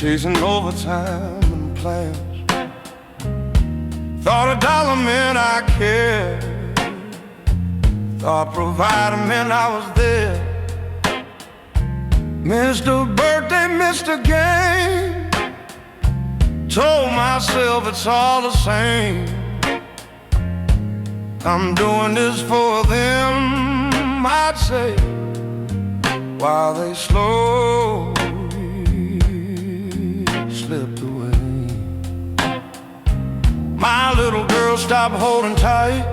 chasing overtime and plans. Thought a dollar meant I cared, thought providing meant I was there. Missed a birthday, missed a game, told myself it's all the same. I'm doing this for them, I'd say, while they slowly slipped away. My little girl stopped holding tight,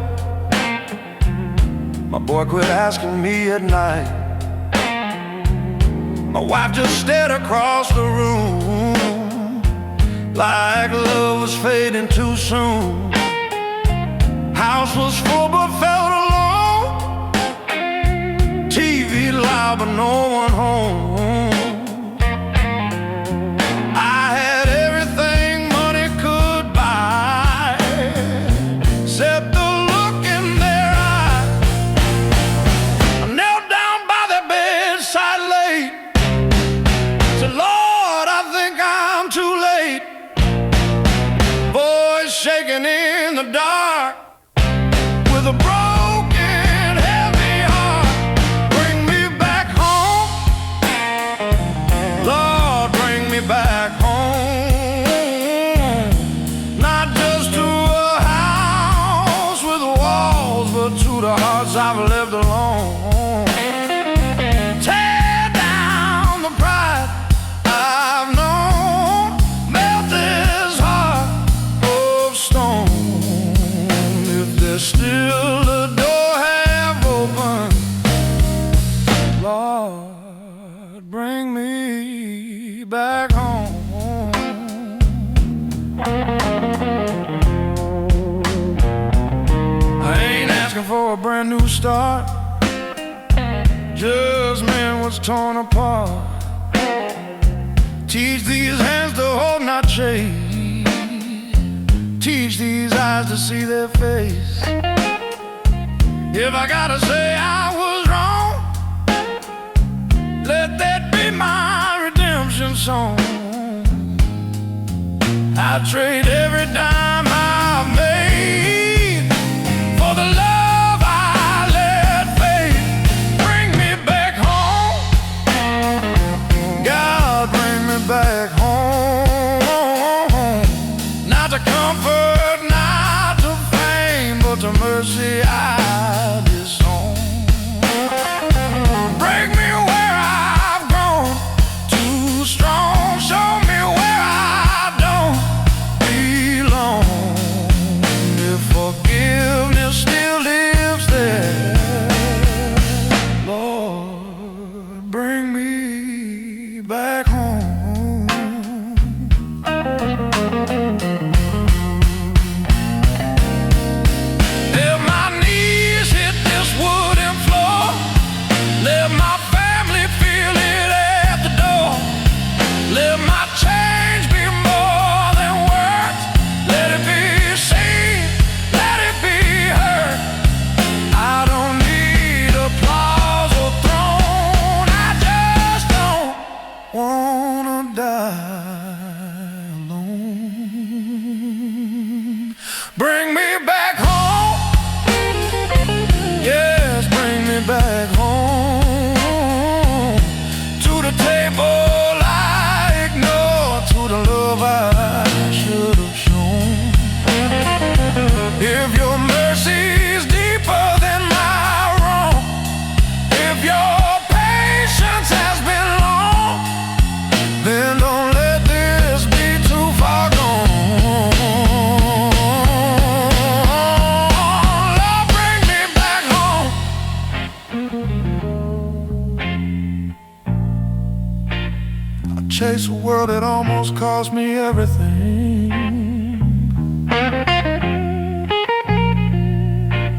my boy quit asking me at night. My wife just stared across the room, like love was fading too soon. House was full but felt alone, TV loud but no one home. I had everything money could buy, except the look in their eyes. I knelt down by their bedside late, said, Lord, I think I'm too late. Voice shaking in the dark, with a broken, heavy heart. Bring me back home, Lord, bring me back home. Not just to a house with walls, but to the hearts I've left alone. Tear down the pride I've known, melt this heart of stone. If there's still a door half open, Lord, bring me back home. I ain't asking for a brand new start, just meant what's torn apart. Teach these hands to hold, not chase. Teach these eyes to see their face. If I gotta say I was wrong, let that be my redemption song. I'd trade every dime I've made for the love I let fade. Bring me back home, God, bring me back home. Not to comfort, not to fame, but to mercy I disown. Break me where I've grown too strong, show me where I don't belong. If forgiveness still lives there, Lord, bring me back home. If my knees hit this wooden floor, let my family feel it at the door. Let my change be more than words. Let it be seen, let it be heard. I don't need applause or throne, I just don't wanna die alone. Bring me back home, yes, bring me back home. To the table I ignored, to the love I should have shown. If your mercy's deeper than my wrong, if your patience has been long, then don't let this be too far gone. Lord, bring me back home. I chase a world that almost cost me everything.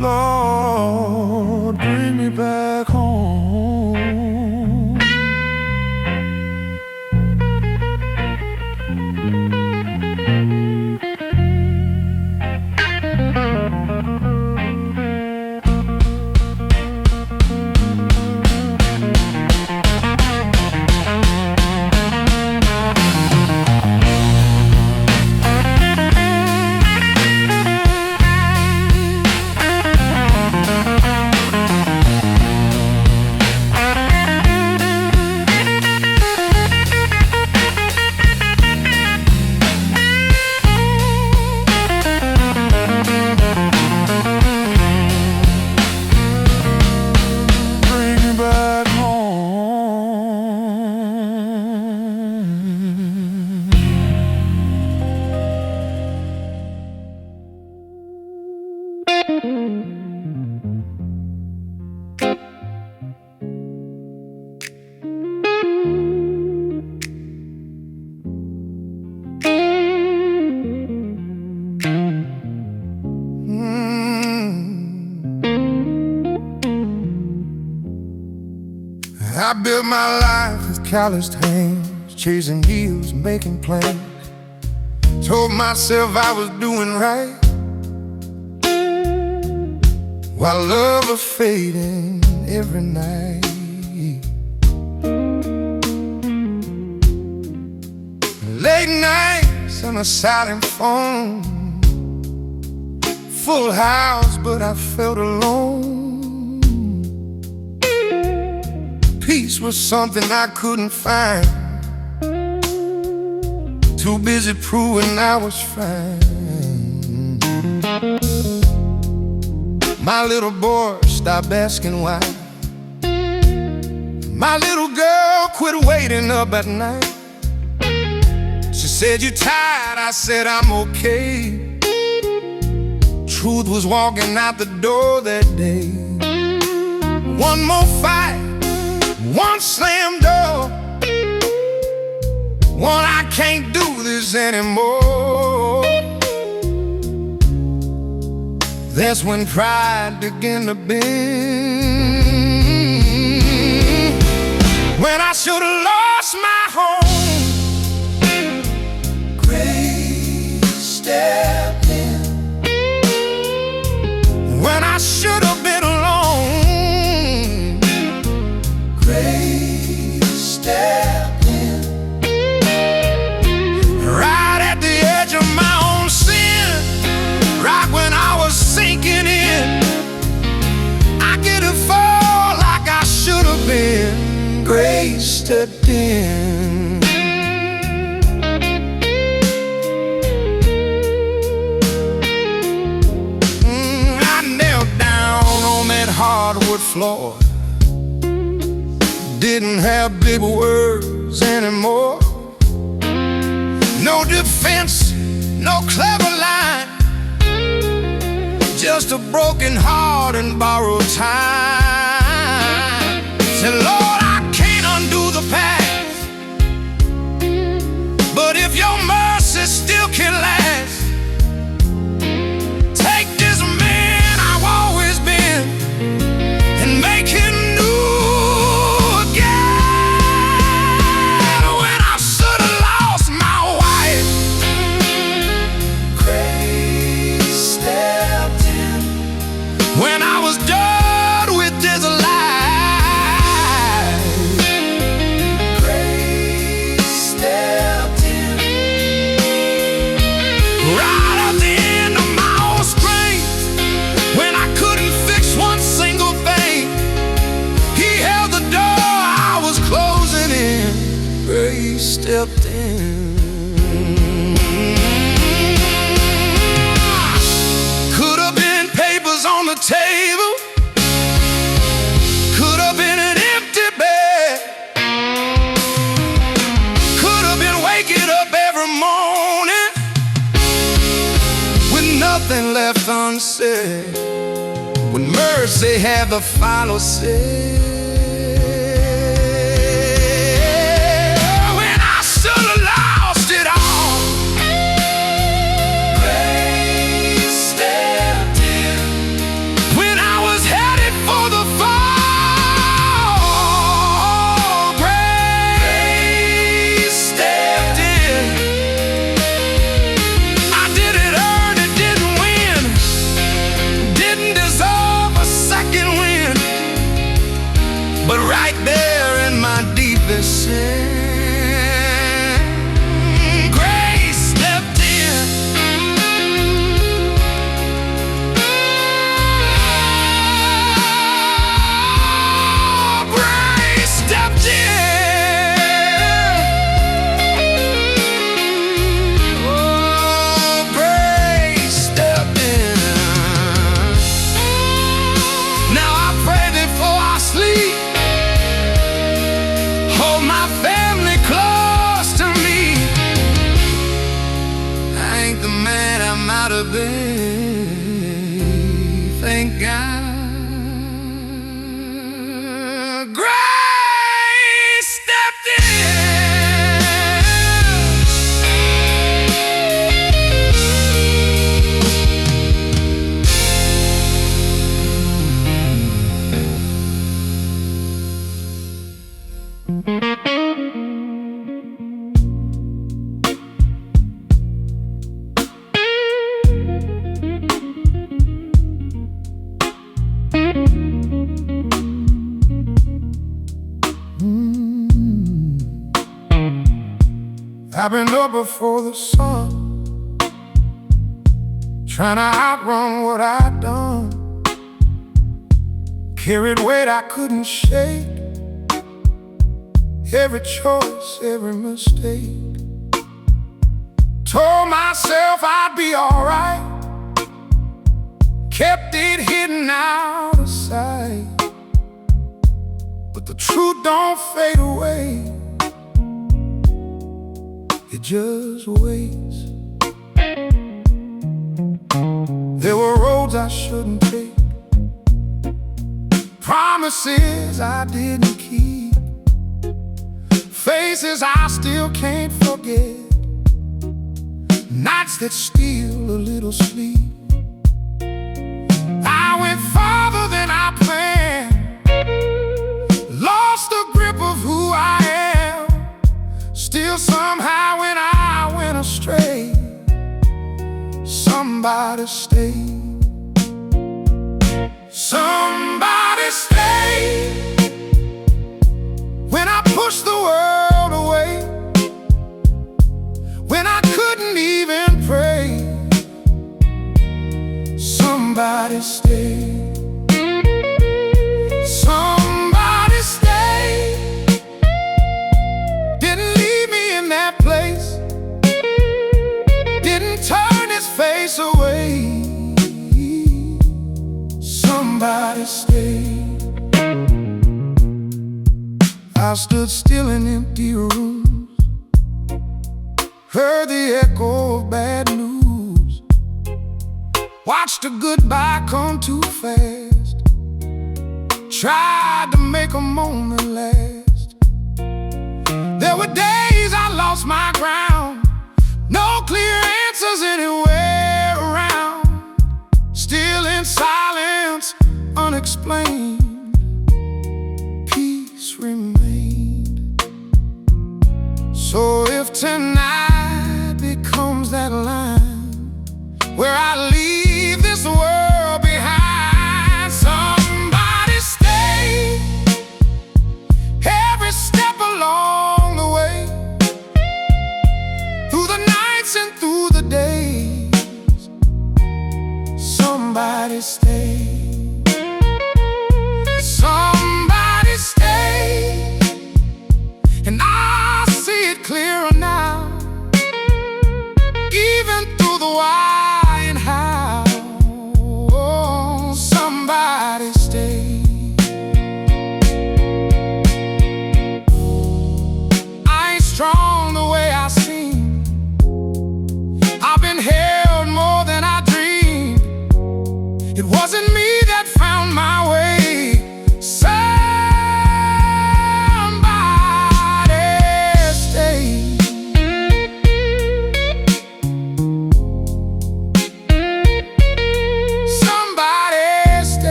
Lord, bring me back home. I built my life with calloused hands, chasing heels, making plans. Told myself I was doing right, while love was fading every night. Late nights on a silent phone, full house but I felt alone. Peace was something I couldn't find, too busy proving I was fine. My little boy stopped asking why. My little girl quit waiting up at night. She said, "You tired?" I said, "I'm okay." Truth was walking out the door that day. One more fight, one slam door, one I can't do this anymore. That's when pride began to bend, when I should have lost my home. Grace stepped in when I should have been alone. Grace stepped in right at the edge of my own sin, right when I was sinking in. I didn't fall like I should have been. Grace stepped in. I knelt down on that hardwood floor, didn't have big words anymore. No defense, no clever line, just a broken heart and borrowed time. Said, "Lord, I can't undo the past, but if your mercy still can last, take this man I've always been and make him new again." When I should have lost my wife, grace stepped in. When I was done with this life, grace stepped in. Right at the end of my own strength, when I couldn't fix one single thing, he held the door I was closing in. Grace stepped in. Could have been papers on the table, could have been an empty bed, could have been waking up every morning with nothing left unsaid, when mercy had the final say. When I should have lost it all, grace stepped in. When I was headed for the fall, grace stepped in. I didn't earn it, didn't win, didn't deserve a second win, but right there in my deepest sin, grace stepped in. Grace stepped in. Oh, grace stepped in. Now I pray before I sleep, hold my family close to me. I ain't the man I might have been, thank God. Grace stepped in. I've been up before the sun, trying to outrun what I'd done. Carried weight I couldn't shake, every choice, every mistake. Told myself I'd be alright, kept it hidden out of sight. But the truth don't fade away, it just waits. There were roads I shouldn't take, promises I didn't keep, faces I still can't forget, nights that steal a little sleep. I went farther than I planned, lost the grip of who I am. Still somehow when I went astray, somebody stayed. Somebody stayed when I pushed the world away, when I couldn't even pray. Somebody stayed. Somebody stayed, didn't leave me in that place, didn't turn his face away. Somebody stayed. I stood still in empty rooms, heard the echo of bad news, watched a goodbye come too fast, tried to make a moment last. There were days I lost my ground, no clear answers anywhere around. Still in silence, unexplained, peace remained. So if tonight becomes that line where I leave this world behind, somebody stay every step along the way, through the nights and through the days. Somebody stay. Somebody stay, and I see it clearer now, even through the why and how. Oh, somebody stay. I ain't strong the way I seem, I've been held more than I dreamed. It wasn't me that found my way,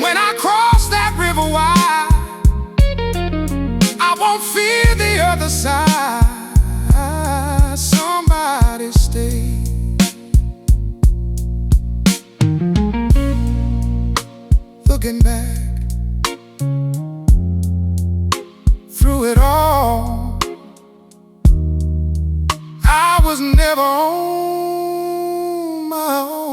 when I cross that river wide, I won't fear the other side. Somebody stay. Looking back through it all, I was never on my own.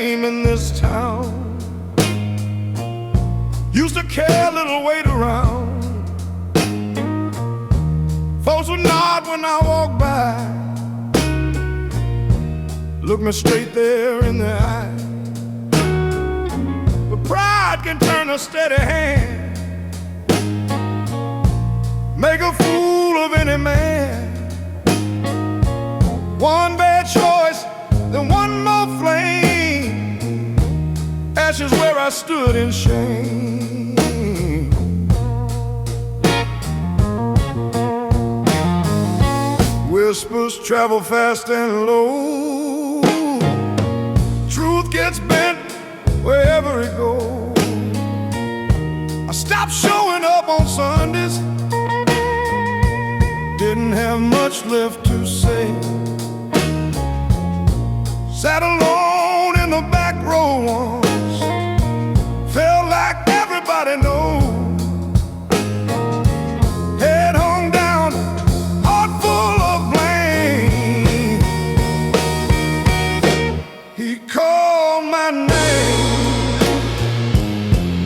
name in this town. Used to carry a little weight around. Folks would nod when I walked by, look me straight there in the eye. But pride can turn a steady hand, make a fool of any man. One bad choice, then one more flame, ashes where I stood in shame. Whispers travel fast and low, truth gets bent wherever it goes. I stopped showing up on Sundays, didn't have much left to say. Sat alone in the back row once, felt like everybody knows. Head hung down, heart full of blame. He called my name,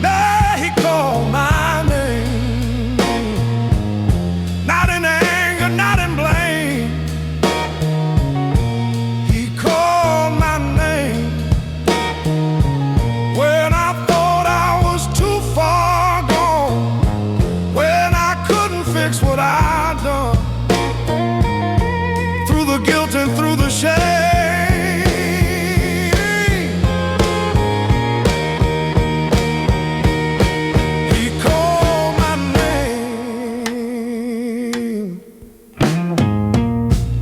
nah, he called my name. Not in anger, not in blame. He called my name when I thought I was too far gone, when I couldn't fix what I'd done. Through the guilt and through the shame, he called my name.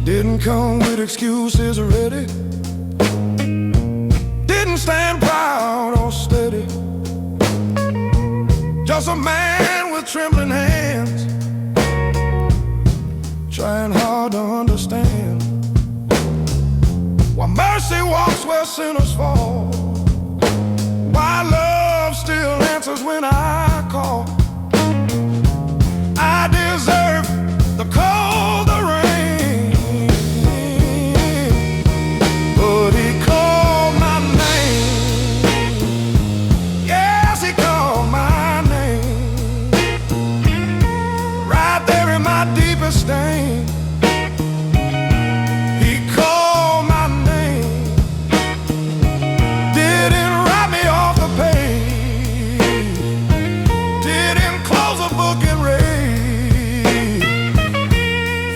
Didn't come with excuses ready, didn't stand proud or steady, just a man with trembling hands, trying hard to understand why mercy walks where sinners fall, why love still answers when I call. I deserve the cold, the rain, but he called my name. Yes, he called my name, right there in my deepest stain. He called my name, didn't write me off the page, didn't close a book and read.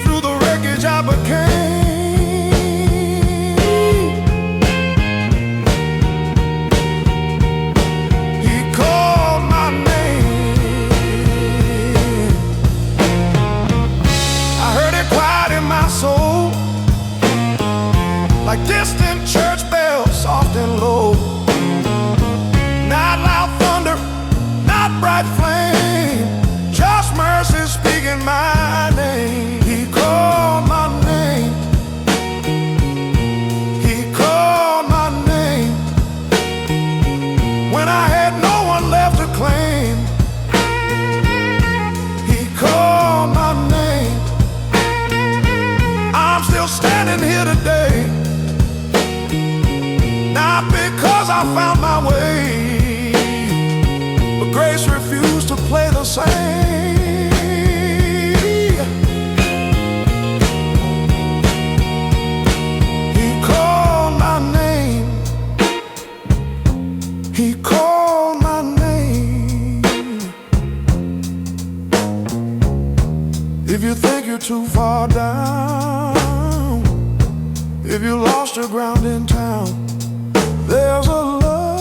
Through the wreckage I became. He called my name. I heard it quiet in my soul, like distant church bells, soft and low. Not loud thunder, not bright flame, just mercy speaking my name. He called my name. He called my name when I had no one left to claim. He called my name. I'm still standing here today, not because I found my way, but grace refused to play the same. He called my name. He called my name. If you think you're too far down, if you lost your ground in town, there's a love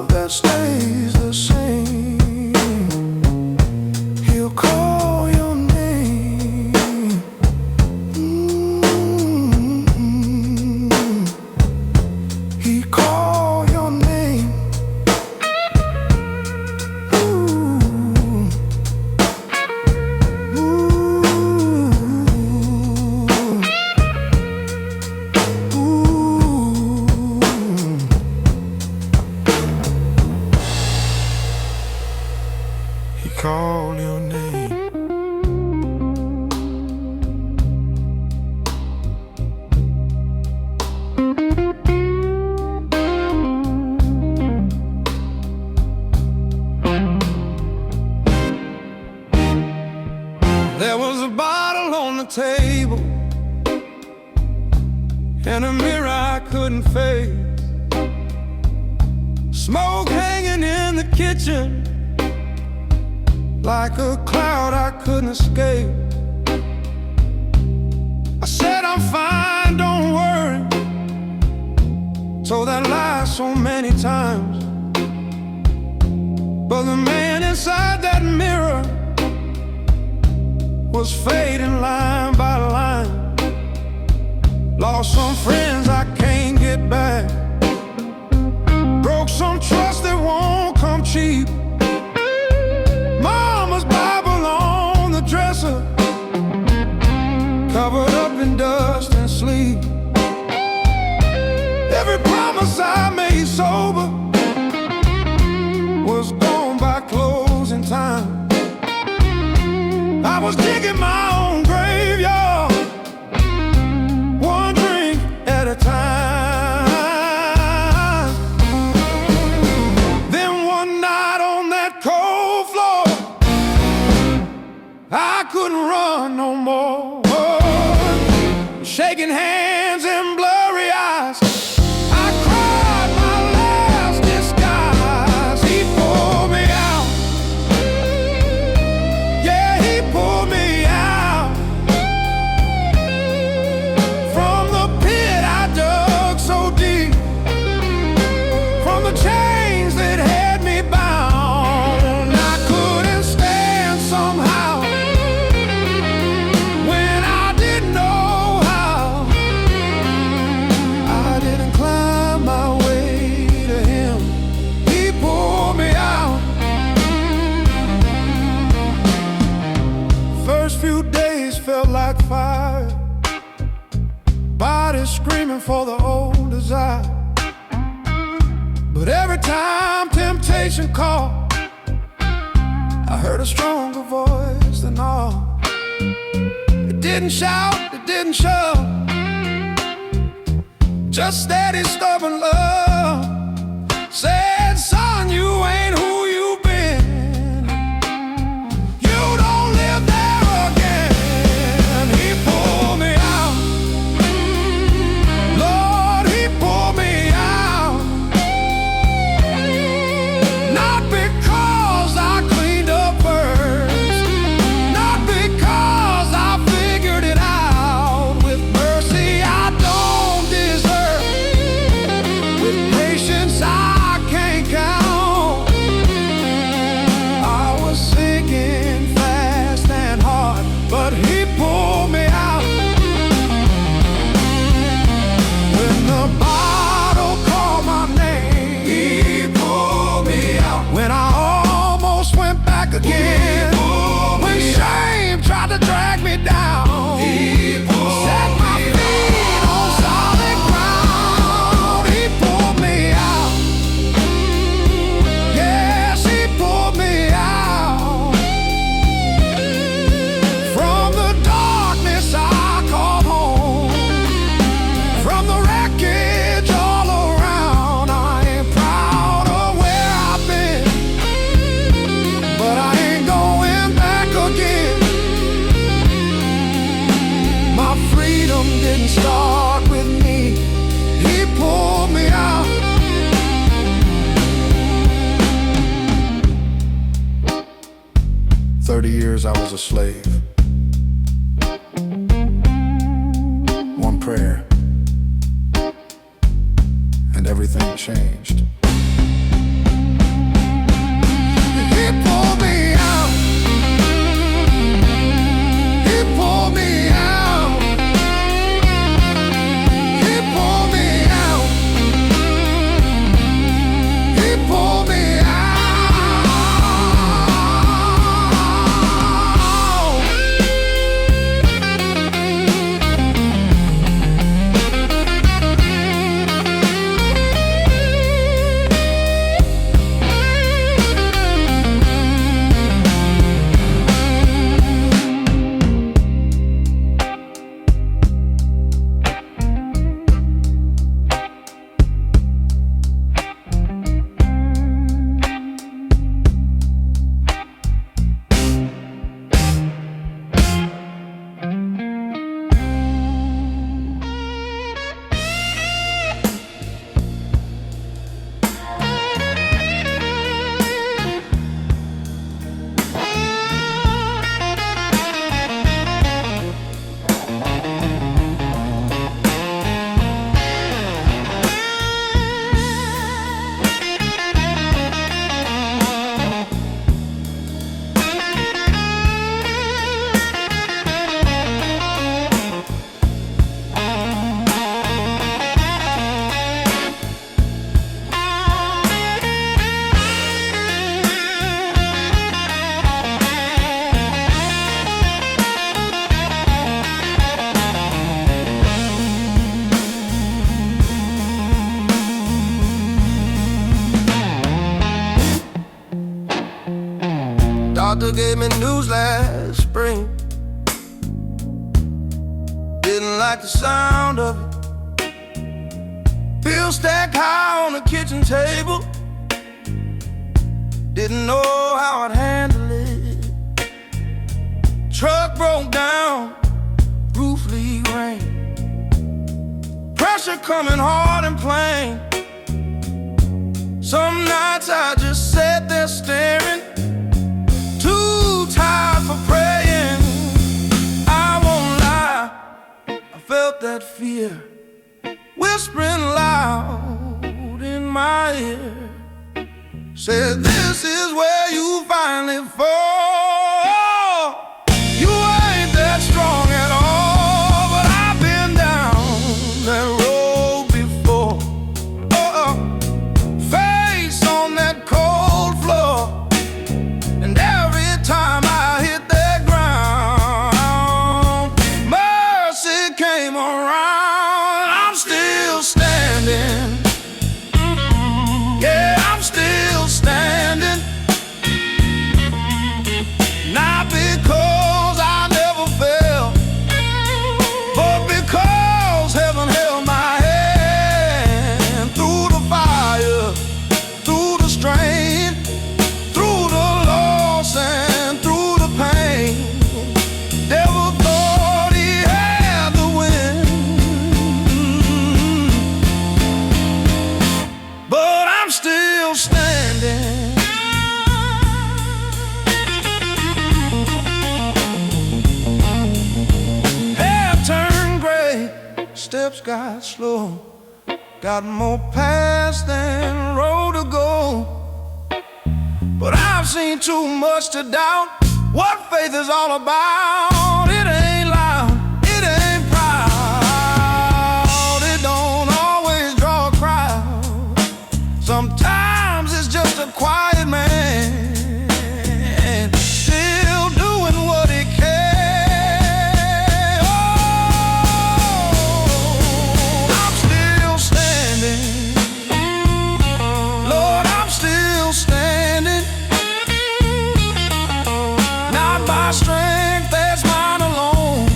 that stays the same. He'll call your name. He called your name. Ooh. Call your name. Smoke hanging in the kitchen like a cloud I couldn't escape. I said I'm fine, don't worry. Told that lie so many times. But the man inside that mirror was fading line by line. Lost some friends I can't get back. Broke some trust that won't come cheap. Mama's Bible on the dresser, covered up in dust and sleep. Every promise I made sober was gone by closing time. I was digging my own graveyard, one drink at a time. Then one night on that cold floor, I couldn't run no more. Shaking hands and blurry eyes, I cried my last disguise. He pulled me out, yeah, he pulled me out from the pit I dug so deep, from the chains that had me bound. I couldn't stand somehow when I didn't know how. I didn't climb my way to him, he pulled me out. First few days felt like fire, bodies screaming for the old desire. But every time temptation called, I heard a stronger voice than all. It didn't shout, it didn't shove, just steady, stubborn love. Said, son, you ain't who you've been. You don't live there again. He pulled me out. Lord, he pulled me out. Not because I cleaned up first, not because I figured it out. With mercy I don't deserve, with patience I can't count. I was sinking fast and hard, but he pulled me out. When the bottle called my name, he pulled me out. When I almost went back again, when shame tried to drag me down, he set my feet on solid ground. He pulled me out. Yes, he pulled me out from the darkness I called home, from the wreckage all around. I ain't proud of where I've been, but I ain't going back again. My freedom didn't start with me, he pulled me out. 30 years I was a slave. One prayer, and everything changed. He pulled me out. He pulled me out. He pulled me out. He pulled me out. mother gave me news last spring. Didn't like the sound of it. Bill stacked high on the kitchen table. Didn't know how I'd handle it. Truck broke down, roof leak rain. Pressure coming hard and plain. Some nights I just sat there staring, too tired for praying. I won't lie, I felt that fear whispering loud in my ear. Said, this is where you finally fall. You ain't that strong at all, but I've been down that road before. Face on that cold floor, and every time I hit that ground, mercy came around. I'm still standing. Yeah, I'm still standing. Not because I never fell, but because heaven held my hand through the fire, through the strain, through the loss and through the pain. Devil thought he had the win, but I'm still standing. Hair turned gray, steps got slow. Got more past than road to go. But I've seen too much to doubt what faith is all about. It ain't loud, it ain't proud. It don't always draw a crowd. Sometimes it's just a quiet man, still doing what he can. Oh, I'm still standing. Lord, I'm still standing. Not by strength, that's mine alone,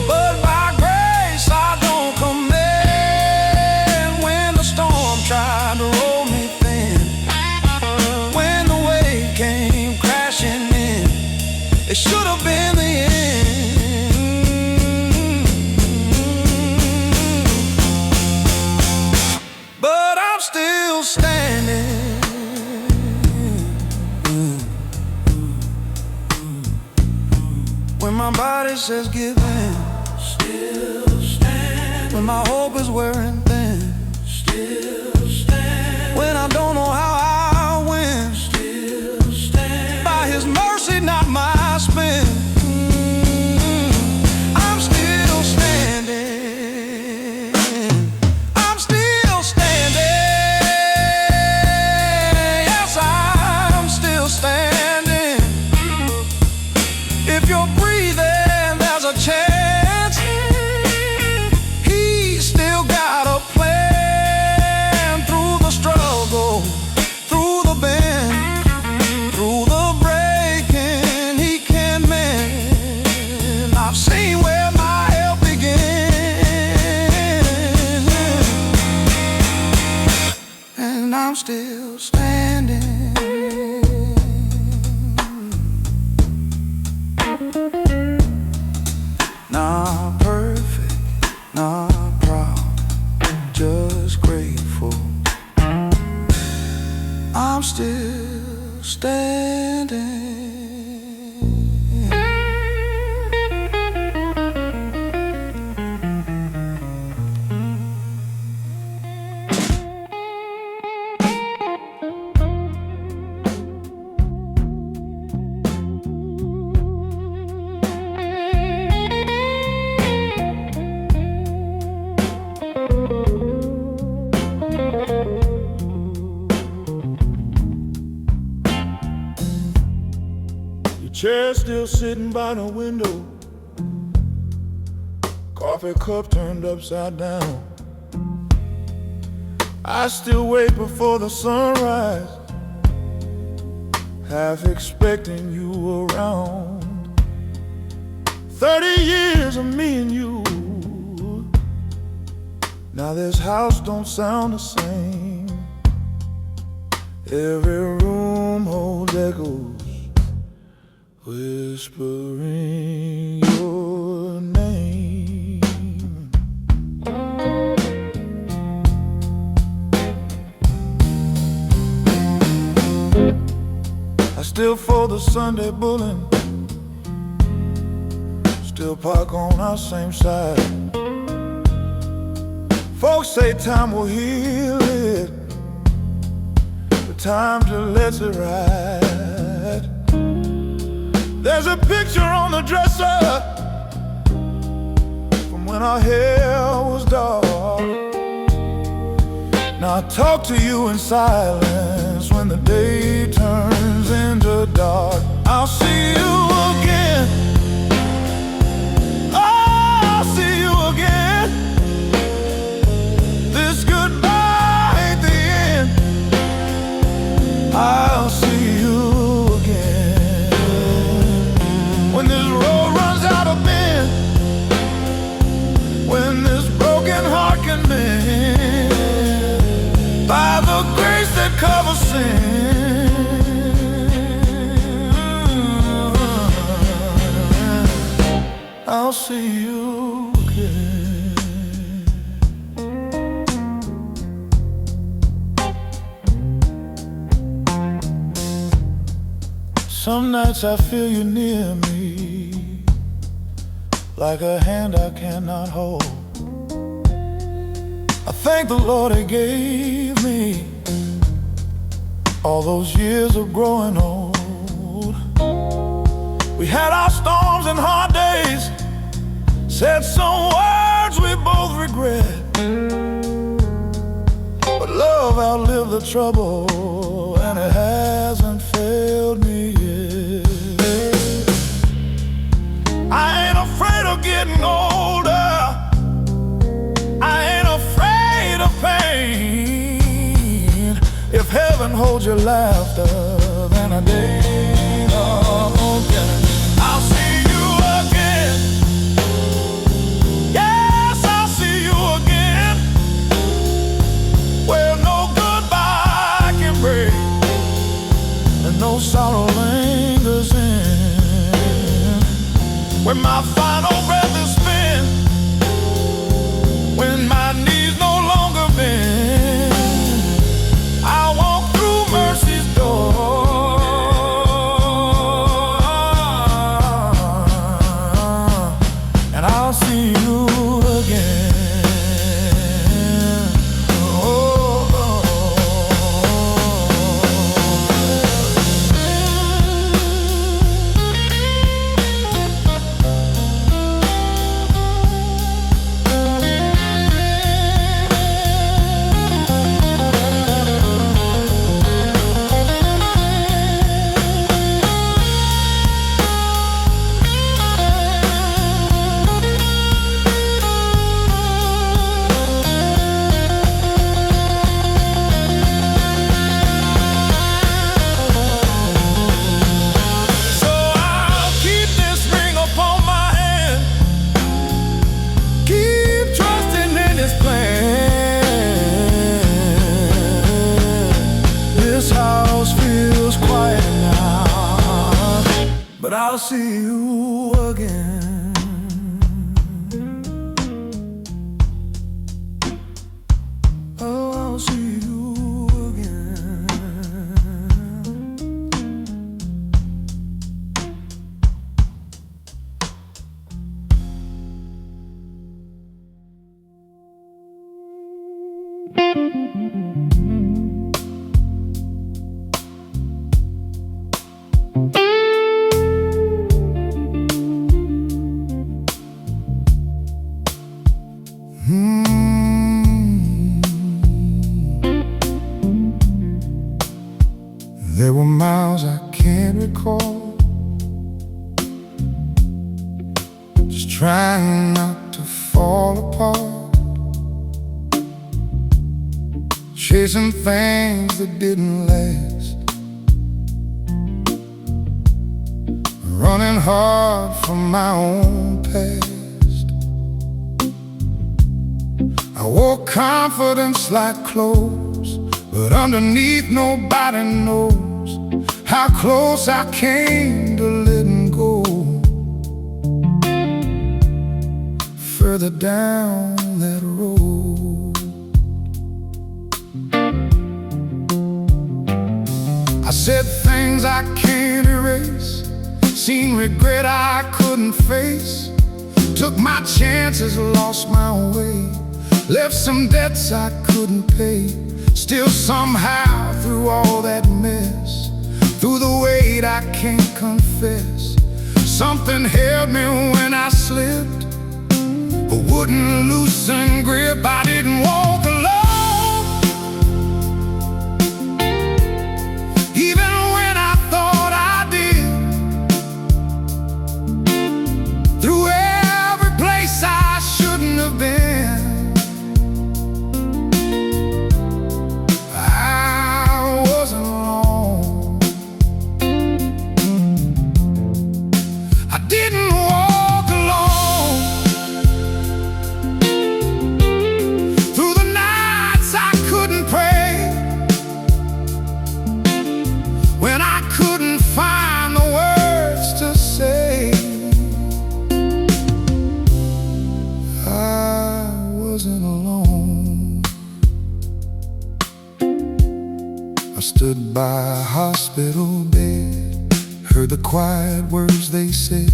but by grace I don't command. When the storm tried to roll me thin, when the wave came crashing in, it should have been the end. But I'm still standing. When my body says give in, still standing. When my hope is wearing thin, still standing. When I don't know how I'll win, still standing. By His mercy, not my spin, I'm still standing. I'm still standing. Yes, I'm still standing. If you're breathing, there's a chance. He's still got a plan. Through the struggle, through the bend, through the breaking, He can mend. I've seen where my help begins, and I'm still standing. Not perfect, not proud, just grateful. I'm still standing. Chair still sitting by the window, coffee cup turned upside down. I still wait before the sunrise, half expecting you around. 30 years of me and you. Now this house don't sound the same. Every room holds echoes, whispering your name. I still fold the Sunday bulletin, still park on our same side. Folks say time will heal it, but time just lets it ride. There's a picture on the dresser from when our hair was dark. Now I talk to you in silence when the day turns into dark. I'll see you again. I'll see you again. This goodbye ain't the end. I'll see you again. When this road runs out of bend, when this broken heart can mend, by the grace that covers sin, I'll see you again. Some nights I feel you near me, like a hand I cannot hold. I thank the Lord He gave me all those years of growing old. We had our storms and hard days, said some words we both regret, but love outlived the trouble, and it hasn't failed me yet. I ain't afraid of getting older, I ain't afraid of pain. If heaven holds your laughter, then a day again. I'll see you again. Yes, I'll see you again. Where no goodbye can break, and no sorrow lingers in. Where my final breath is spent, when my knees no longer bend, I'll walk through mercy's door, and I'll see you again. Oh, but I'll see you again. Oh, I'll see you again. There were miles I can't recall, just trying not to fall apart, chasing things that didn't last, running hard from my own past. I wore confidence like clothes, but underneath nobody knows how close I came to letting go. Further down that road, I said things I can't erase, seen regret I couldn't face, took my chances, lost my way, left some debts I couldn't pay. Still somehow through all that mess, through the weight I can't confess, something held me when I slipped, but wouldn't loosen grip. I didn't walk alone, even when I thought I did. Through every place I shouldn't have been, I wasn't alone. I didn't walk alone. Through the nights I couldn't pray, when I couldn't find the words to say, I wasn't alone. I stood by a hospital bed, heard the quiet words they said,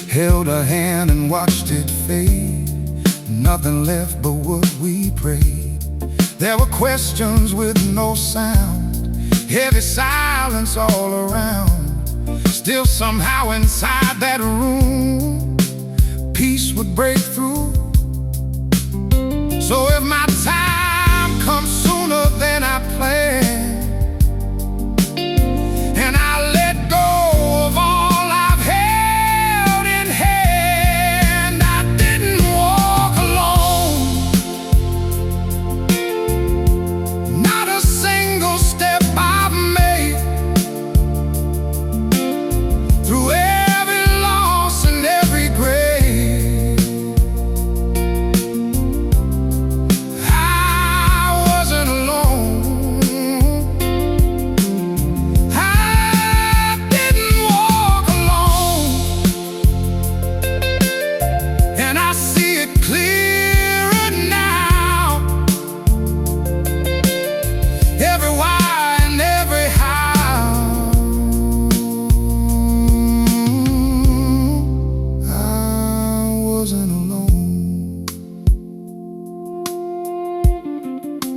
held a hand and watched it fade. Nothing left but what we prayed. There were questions with no sound, heavy silence all around. Still somehow inside that room, peace would break through. So if my time comes sooner than I planned, and I let go of all I've held in hand, I didn't walk alone. Not a single step I've made, through every loss and every grave, I wasn't alone. I didn't walk alone, and I see it clearer now. Every why and every how, I wasn't alone.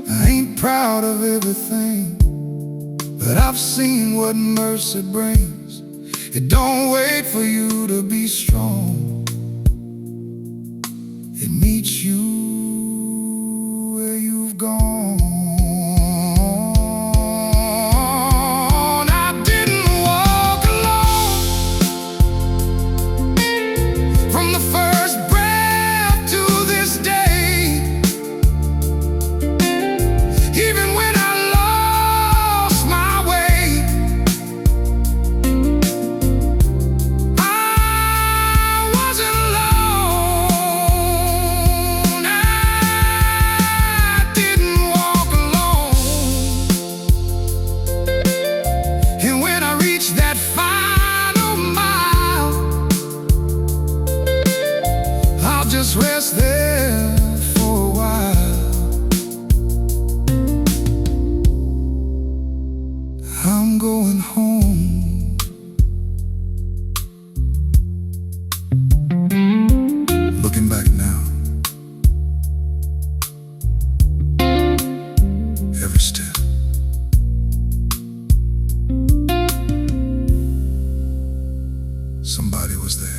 I ain't proud of everything, but I've seen what mercy brings. It don't wait for you to be strong, it meets you where you've gone. I didn't walk alone, from the first breath to this day. Even when I lost my way, I wasn't alone. I didn't walk alone. And when I reached that final mile, I'll just rest there for a while. I'm going home. Looking back now, every step, somebody was there.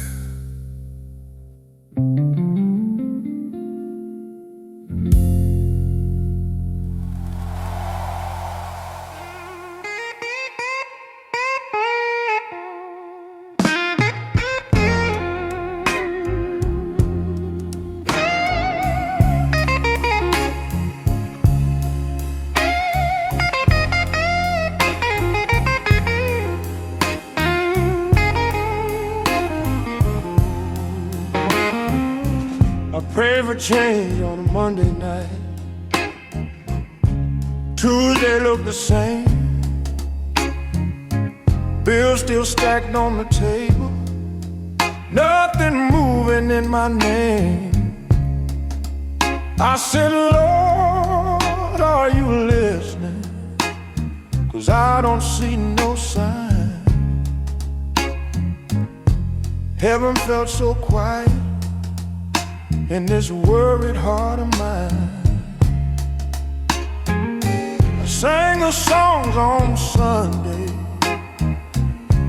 for change on a Monday night. Tuesday looked the same. Bills still stacked on the table. Nothing moving in my name. I said, Lord, are you listening? 'Cause I don't see no sign. Heaven felt so quiet in this worried heart of mine. I sang the songs on Sunday,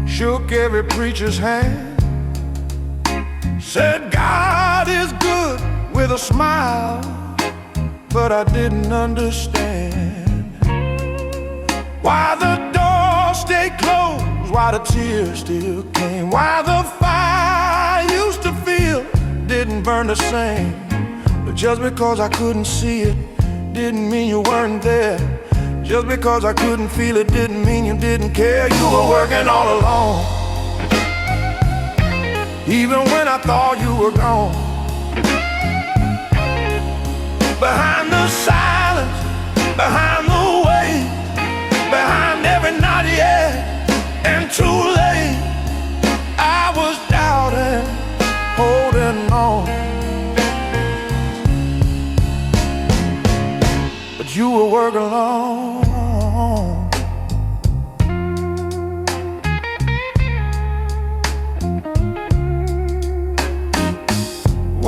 shook every preacher's hand, said God is good with a smile, but I didn't understand why the door stayed closed, why the tears still came, why the fire I used to feel didn't burn the same. But just because I couldn't see it didn't mean you weren't there. Just because I couldn't feel it didn't mean you didn't care. You were working all along, even when I thought you were gone. Behind the silence, behind the wait, behind every not yet and too late, I was doubting, holding on. But you were working along.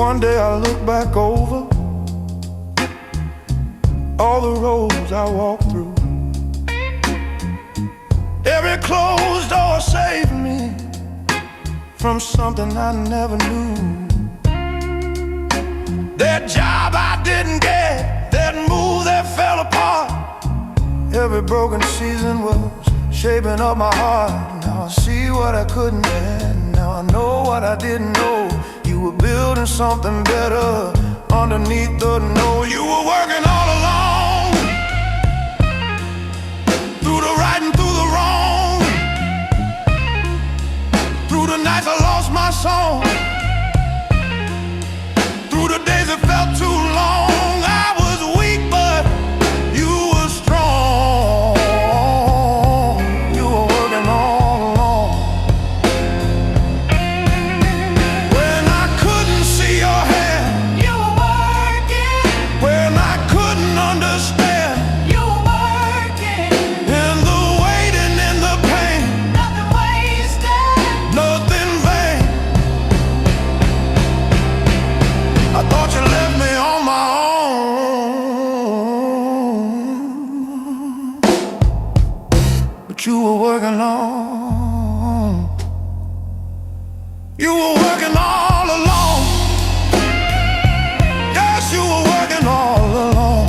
One day I look back over all the roads I walked through. Every closed door saved me from something I never knew. That job I didn't get, that move that fell apart, every broken season was shaping up my heart. Now I see what I couldn't have, now I know what I didn't know. You were building something better underneath the no. You were working all along, through the right and through the wrong, through the nights I lost my song, through the days that felt too long. I was weak, but you were strong. You were working all along. When I couldn't see your hand, You were working, when I couldn't understand, you were working, in the waiting, in the pain, nothing wasted. nothing vain. I thought you left me on my own, but you were working on. You were working all along. Yes, you were working all along.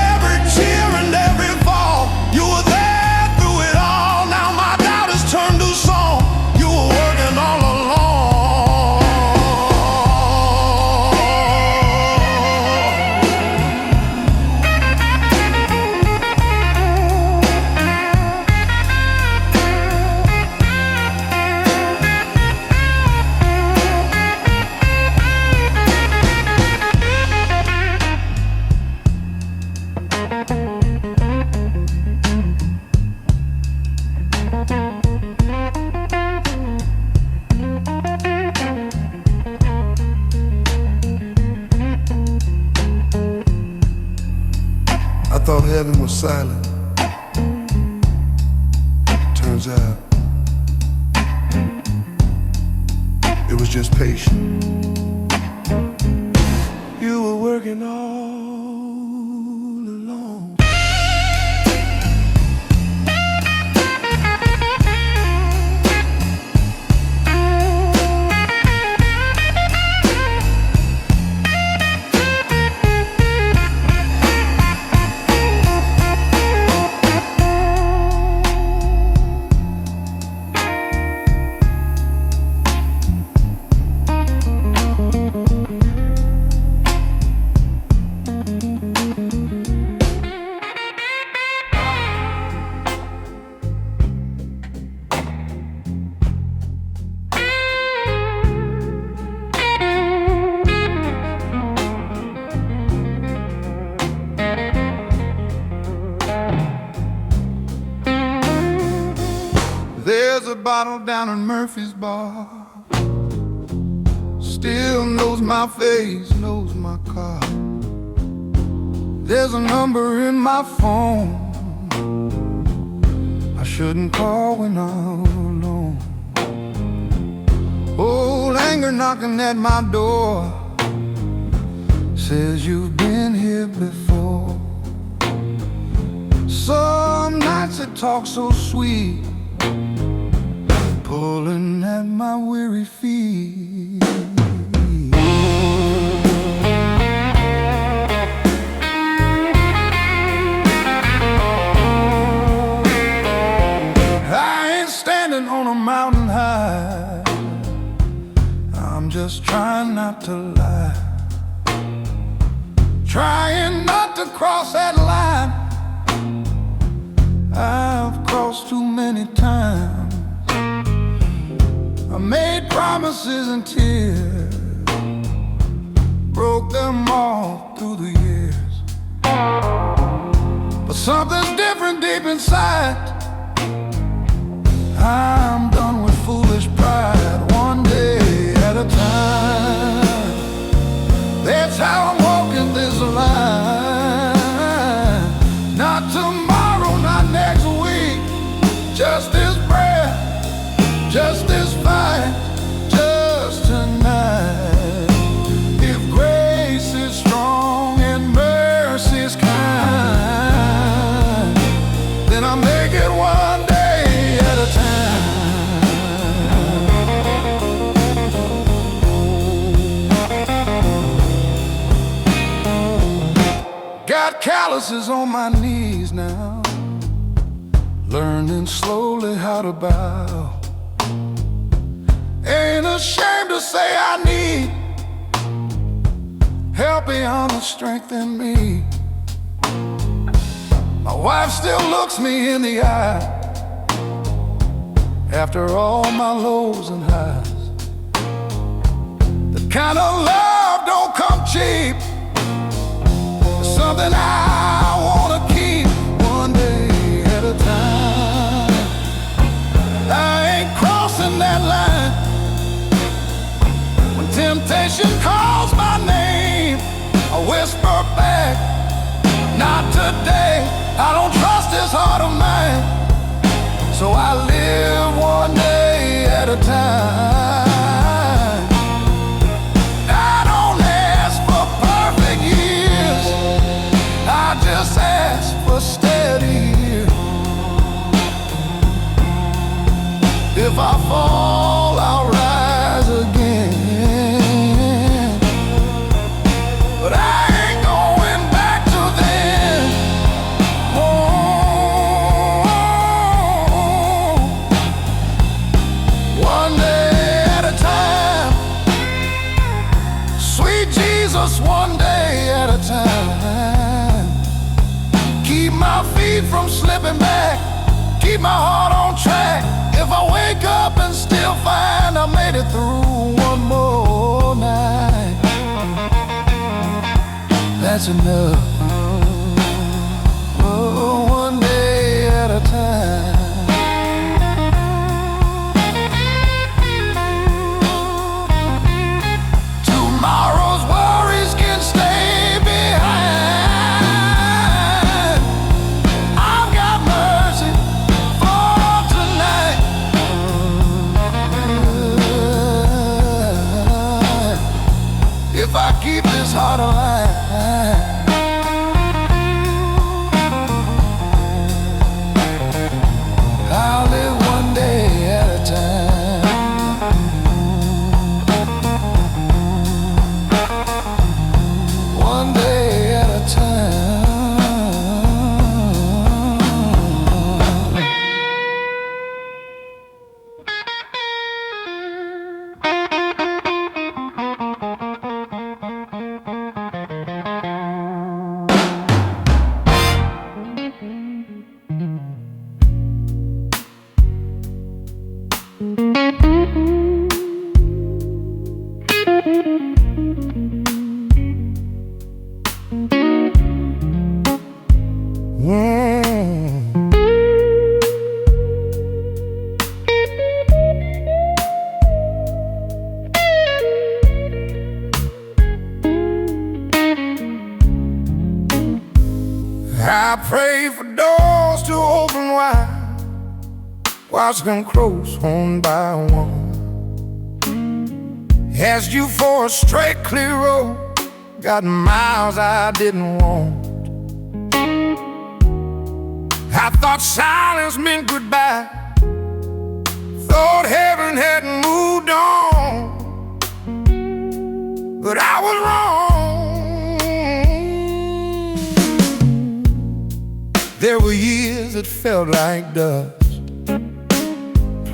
Every cheer and every fall, you were there through it all. Now my doubt has turned to song. You were working all along. I thought heaven was silent. Turns out it was just patient. You were working all along. bottle down in Murphy's bar. Still knows my face, knows my car. There's a number in my phone I shouldn't call when I'm alone. Old anger knocking at my door, says you've been here before. Some nights it talks so sweet, pulling at my weary feet. I ain't standing on a mountain high, I'm just trying not to lie, trying not to cross that line I've crossed too many times. I made promises and tears, broke them all through the years. But something's different deep inside. I'm done with foolish pride, one day at a time. That's how I'm walking this line. Not tomorrow, not next week, just this breath, just this fight, just tonight. If grace is strong and mercy is kind, then I'll make it one day at a time. Got calluses on my knees now, learning slowly how to bow. Ain't ashamed to say I need help beyond the strength in me. My wife still looks me in the eye after all my lows and highs. The kind of love don't come cheap, it's something I wanna keep one day at a time. I ain't crossing that line. When temptation calls my name, I whisper back, not today. I don't trust this heart of mine, so I live one day at a time. I don't ask for perfect years, I just ask for steady years. If I fall, I'll rise again, but I ain't going back to then. Oh, one day at a time, sweet Jesus, one day at a time. Keep my feet from slipping back, keep my heart on track. If I wake up and still find I made it through one more night, that's enough. Oh, one day at a time. Tomorrow's worries can stay behind. I've got mercy for tonight. If I keep this heart alive, I'll live one day at a time. One day at a time. I pray for doors to open wide, watch them close one by one. Asked you for a straight, clear road, got miles I didn't want. I thought silence meant goodbye, thought heaven hadn't moved on, but I was wrong. There were years that felt like dust,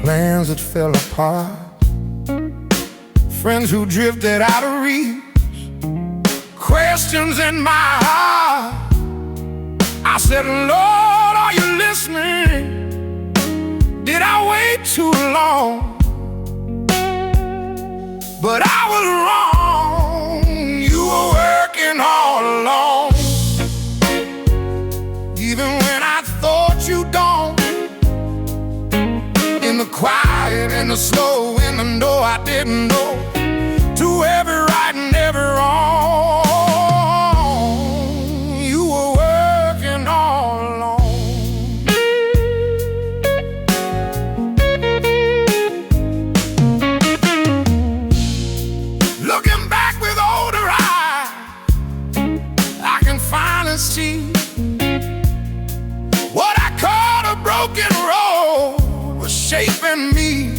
plans that fell apart, friends who drifted out of reach, questions in my heart. I said, Lord, are you listening? Did I wait too long? But I was wrong. You were working all along. Even when I thought you don't. In the quiet, in the slow, in the no I didn't know. To every right and every wrong. You were working all along. Looking back with older eyes, I can finally see what I called a broken road was shaping me.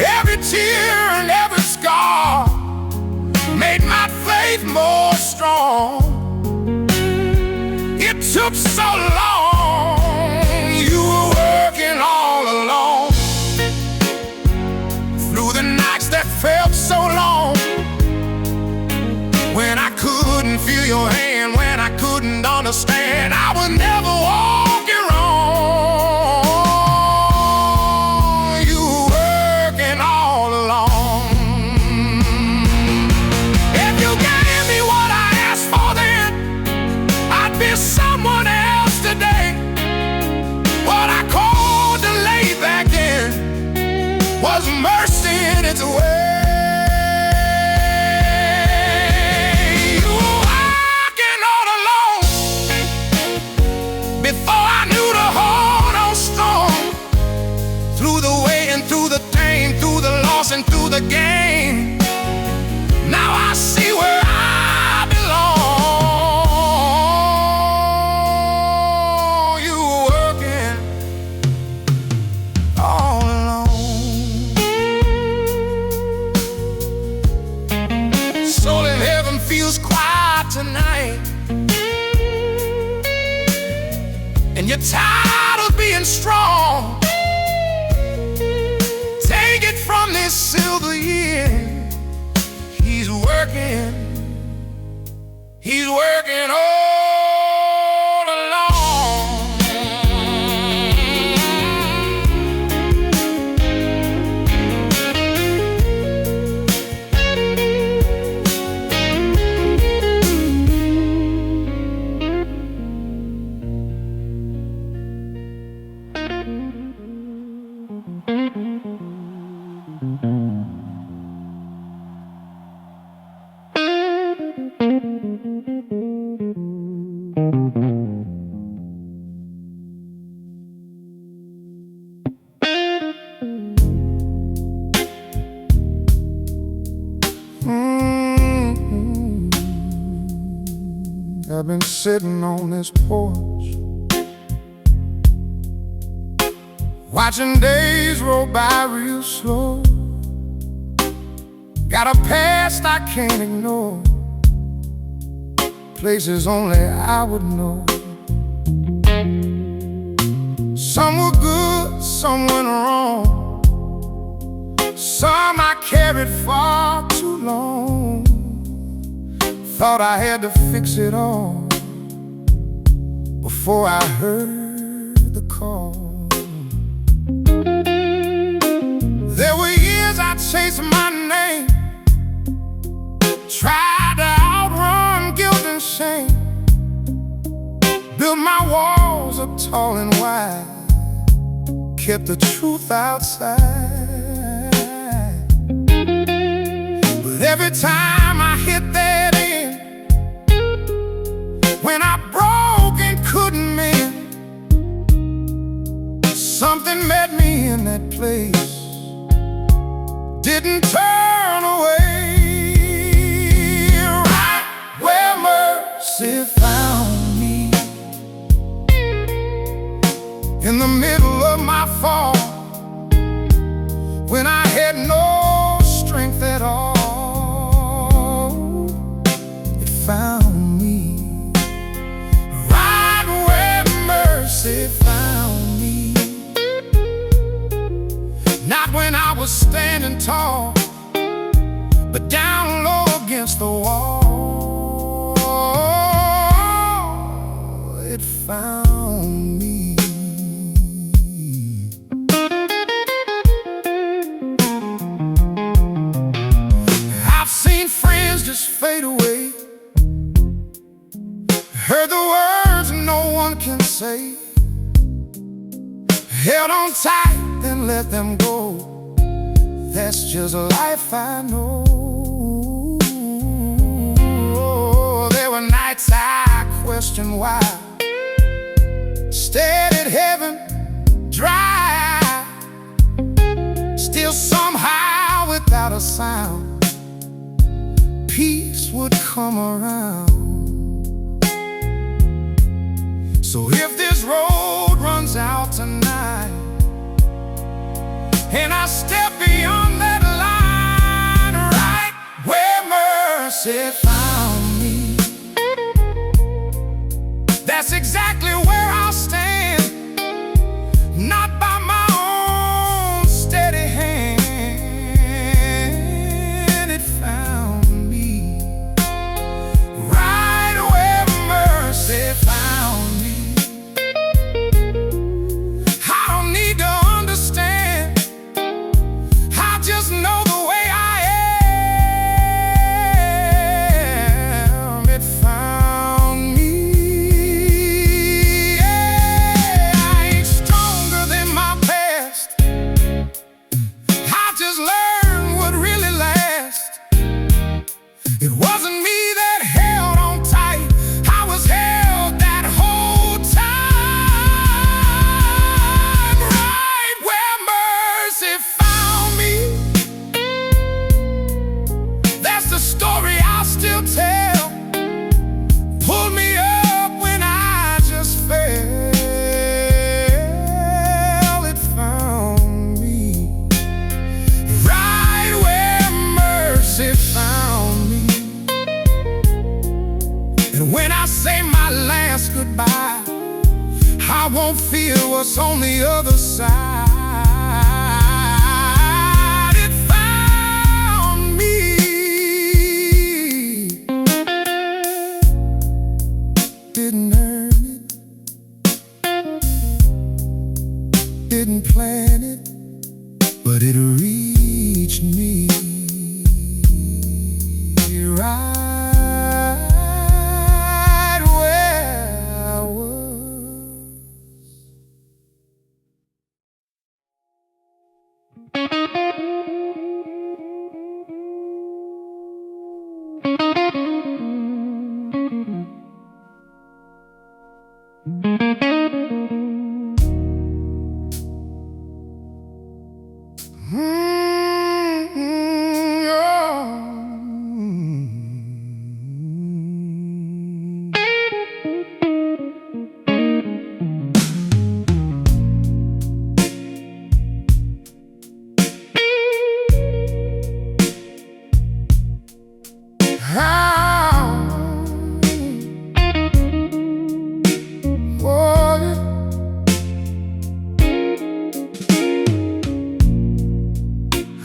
Every tear and every scar made my faith more strong. It took so long. You were working all alone. Through the nights that felt so long, when I couldn't feel your hand, when I couldn't understand, I was never walking wrong. You were working all along. If you gave me what I asked for then, I'd be someone else today. What I called delay back then was mercy in its way. Before I knew to hold on strong, through the way and through the pain, through the loss and through the gain, now I see where I belong. You were working all alone. Soul in heaven feels quiet tonight, and you're tired of being strong. Take it from this silver year. He's working all along. I've been sitting on this porch, watching days roll by real slow. Got a past I can't ignore, places only I would know. Some were good, some went wrong, some I carried far too long. Thought I had to fix it all before I heard the call. There were years I chased my name, tried to outrun guilt and shame, built my walls up tall and wide, kept the truth outside. But every time I hit that end, when I broke and couldn't mend. Something met me in that place, didn't turn away. Right where mercy found me, in the middle of my fall, when I had no strength at all, it found me. Right where mercy found me, not when I was standing tall, but down low against the wall. It found me. I've seen friends just fade away, heard the words no one can say, held on tight, then let them go. That's just life, I know. There were nights I questioned why, stared at heaven dry, still somehow without a sound, peace would come around. So if this road runs out tonight, and I step beyond that line, right where mercy found me, that's exactly where I'll stand, not by my own steady hand. It found me. Right where mercy found me. I don't need to understand, I just know the way I am. It found me. Yeah, I ain't stronger than my past, I just learned what really lasts. It wasn't me that held on tight, I was held that whole time. Right where mercy found me, that's the story I'll still tell. Pulled me up when I just fell. It found me. Right where mercy found me. And when I say my last goodbye, I won't feel what's on the other side. It found me. Didn't earn it, didn't plan it, but it reached me. Right where I was.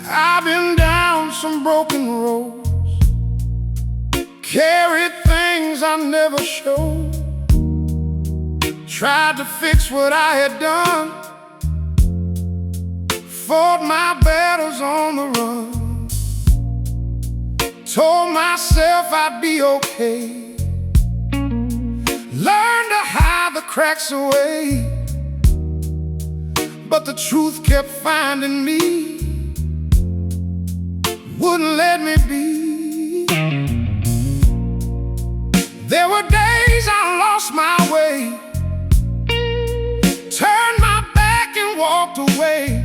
I've been down some broken roads, carried things I never showed, tried to fix what I had done, fought my battles on the run, told myself I'd be okay, learned to hide the cracks away, but the truth kept finding me, wouldn't let me be. There were days I lost my way, turned my back and walked away,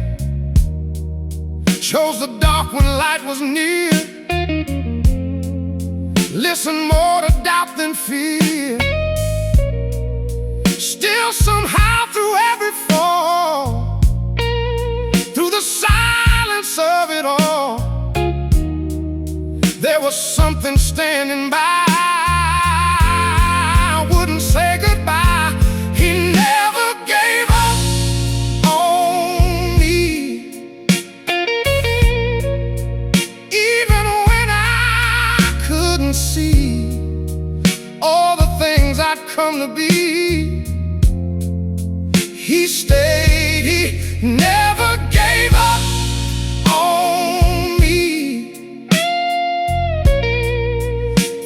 chose the dark when light was near, listened more to doubt than fear. Still somehow through every fall, through the silence of it all, there was something standing by. I wouldn't say goodbye. He never gave up on me, even when I couldn't see all the things I'd come to be. He stayed, he never gave up on me.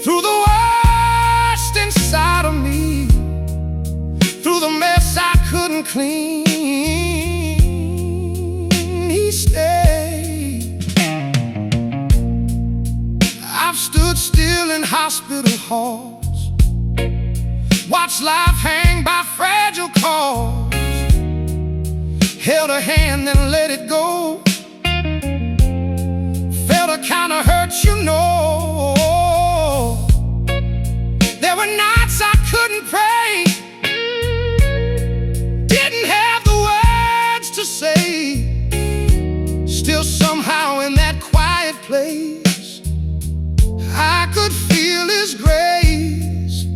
Through the worst inside of me, through the mess I couldn't clean, he stayed. I've stood still in hospital halls, watched life hang by fragile cause, held a hand and let it go, felt a kind of hurt, you know. There were nights I couldn't pray, didn't have the words to say. Still somehow in that quiet place, I could feel his grace.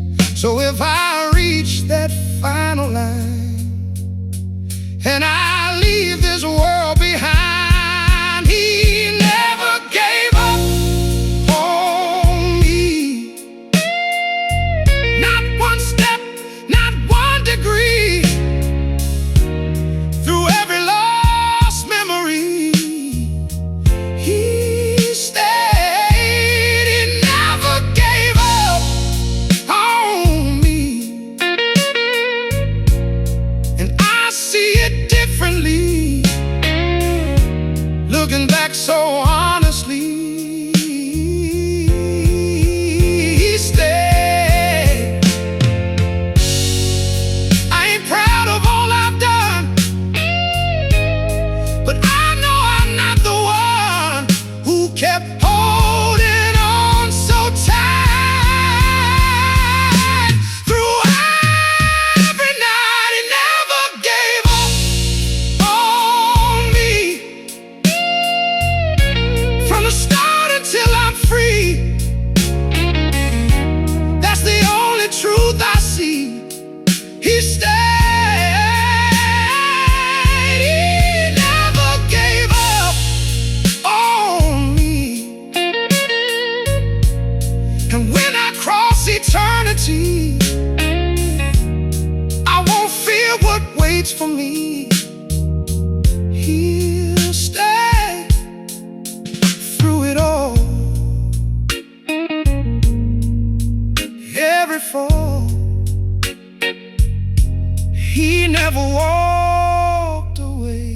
So if I reach that final line and I leave this world behind, he never gave up on me. Not one step, not one degree, through every lost memory, he stayed. He never gave up on me. And I see it differently, looking back so honestly. He stayed. I ain't proud of all I've done, but I know I'm not the one who kept holding on so tight. Through every night, he never gave up on me. From the start until I'm free, that's the only truth I see. He stayed. He never gave up on me. And when I cross eternity, I won't fear what waits for me. He'll stay through it all, every fall. He never walked away.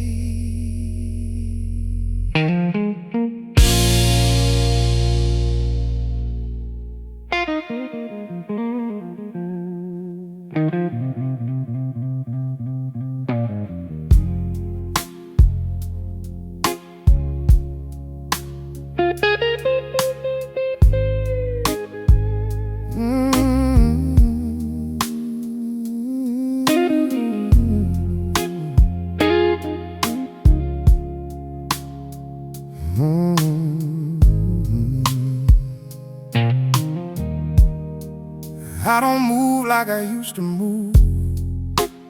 I don't move like I used to move.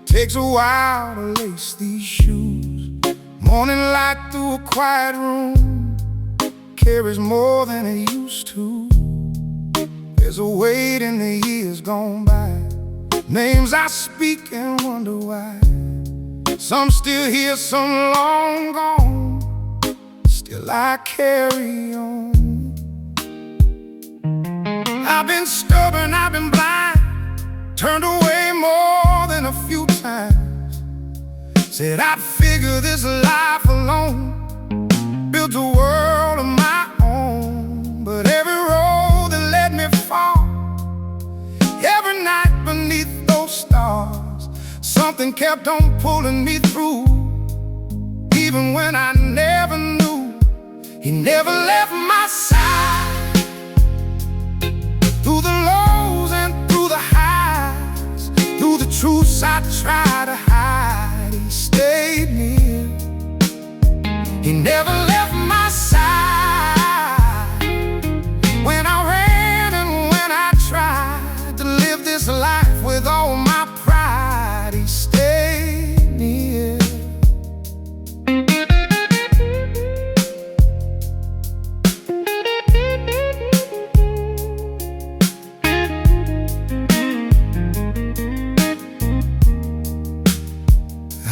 Takes a while to lace these shoes. Morning light through a quiet room carries more than it used to. There's a weight in the years gone by, names I speak and wonder why. Some still here, some long gone, still I carry on. I've been stubborn, I've been blind, turned away more than a few times. Said I'd figure this life alone, built a world of my own. But every road that let me fall, something kept on pulling me through. Even when I never knew, he never left my side. Through the lows and through the highs, through the truths I tried to hide, he stayed near. He never left my side. When I ran and when I tried to live this life with all my pride, he stayed near.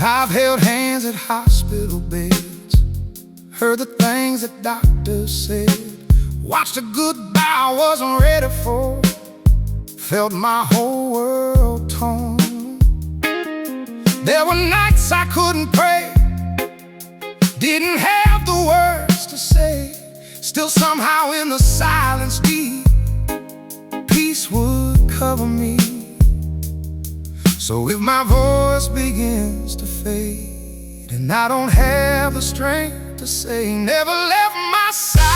I've held hands at hospital beds, heard the things that doctors said, watched a goodbye I wasn't ready for, felt my whole world torn. There were nights I couldn't pray, didn't have the words to say. Still somehow in the silence deep, peace would cover me. So if my voice begins to fade and I don't have the strength to say he never left my side,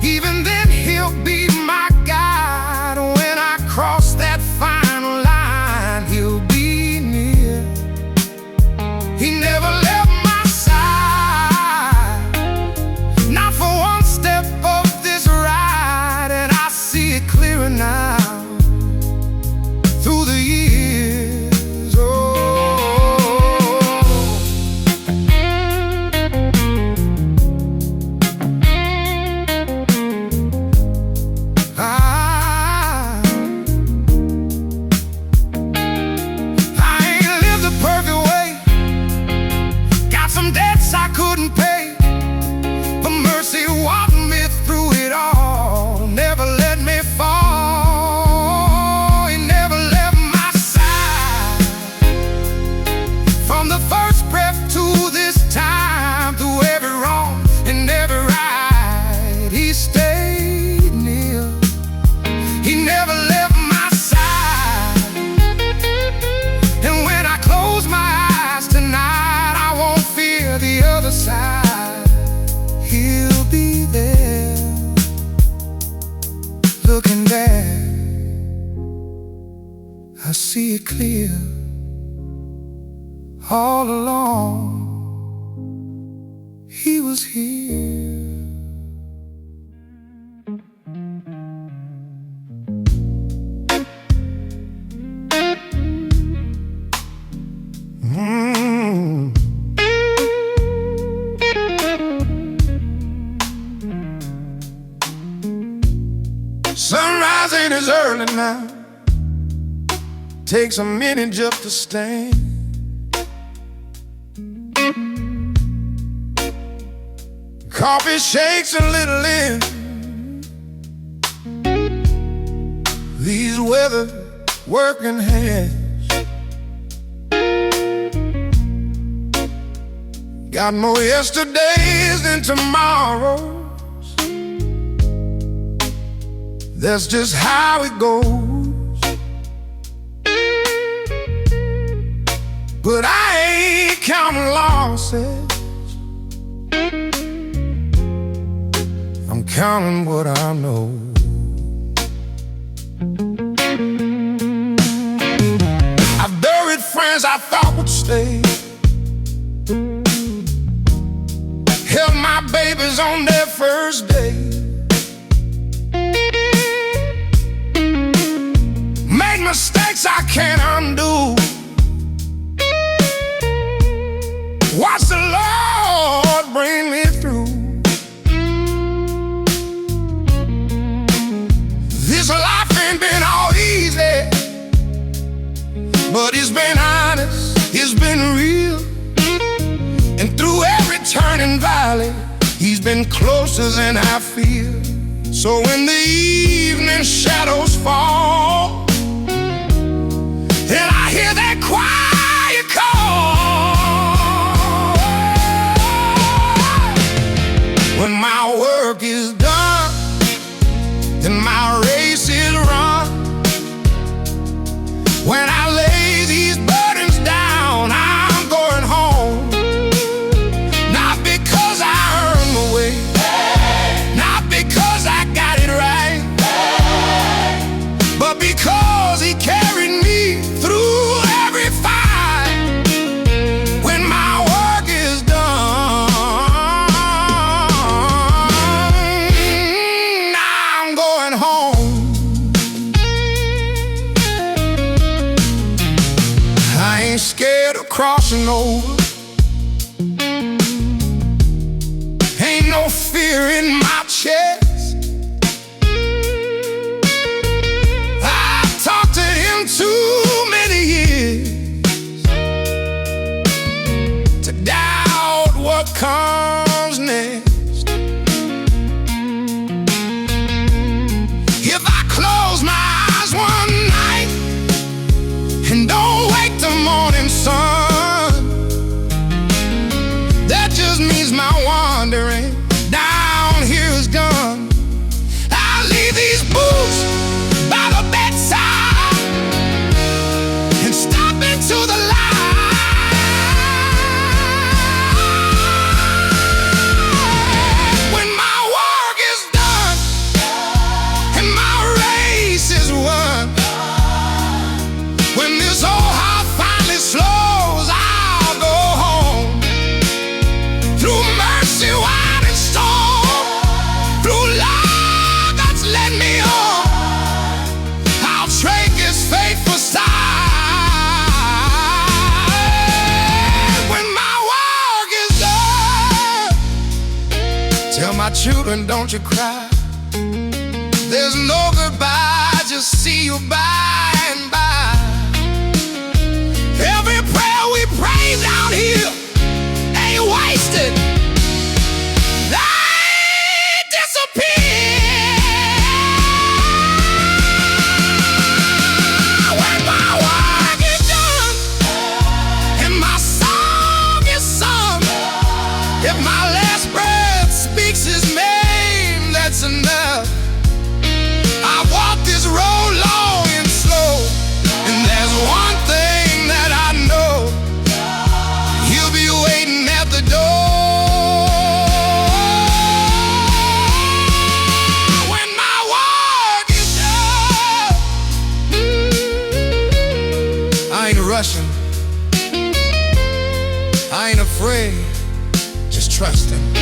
even then he'll be my guide. When I cross that final line, he'll be near. He never left my side, not for one step of this ride. And I see it clearer now, through the years. I ain't lived a perfect way, got some debts I couldn't pay, but mercy walked me through it all, never let me fall. He never left my side, from the first breath to this time, through every wrong and every right, he stayed near. He never left my side, and when I close my eyes tonight, I won't fear the other side. He'll be there, looking back, I see it clear. All along, he was here. Sunrise ain't as early now, takes a minute just to stand. Coffee shakes a little in these weather working hands. Got more yesterdays than tomorrows. That's just how it goes. But I ain't counting losses, I'm counting what I know. I've buried friends I thought would stay, held my babies on their first day, made mistakes I can't undo, watch the Lord bring me through. This life ain't been all easy, but it's been honest, it's been real. And through every turning valley, he's been closer than I feel. So when the evening shadows fall and I hear that quiet call, when my work is done and my race is run, when I lay because he carried me through every fight. When my work is done, I'm going home. I ain't scared of crossing over. Ain't no fear in my chest. I've talked to him too many years to doubt what comes next. If I close my eyes one night and don't wake the morning sun, that just means my wandering down here is done. I'll leave these boots by the bedside and stop into the light. When my work is done and my race is won, when this old heart finally slows, I'll go home. Through mercy, wide and storm, through love that's led me on, I'll trade this faithful side. When my work is done, tell my children, don't you cry. There's no goodbye, just see you by and by. Every prayer we pray down here ain't wasted. They disappear. When my work is done and my song is sung, if my last breath speaks his name, that's enough. I walk this road long and slow, and there's one thing that I know: he'll be waiting at the door. When my work is done, I ain't rushing, I ain't afraid, just trust him.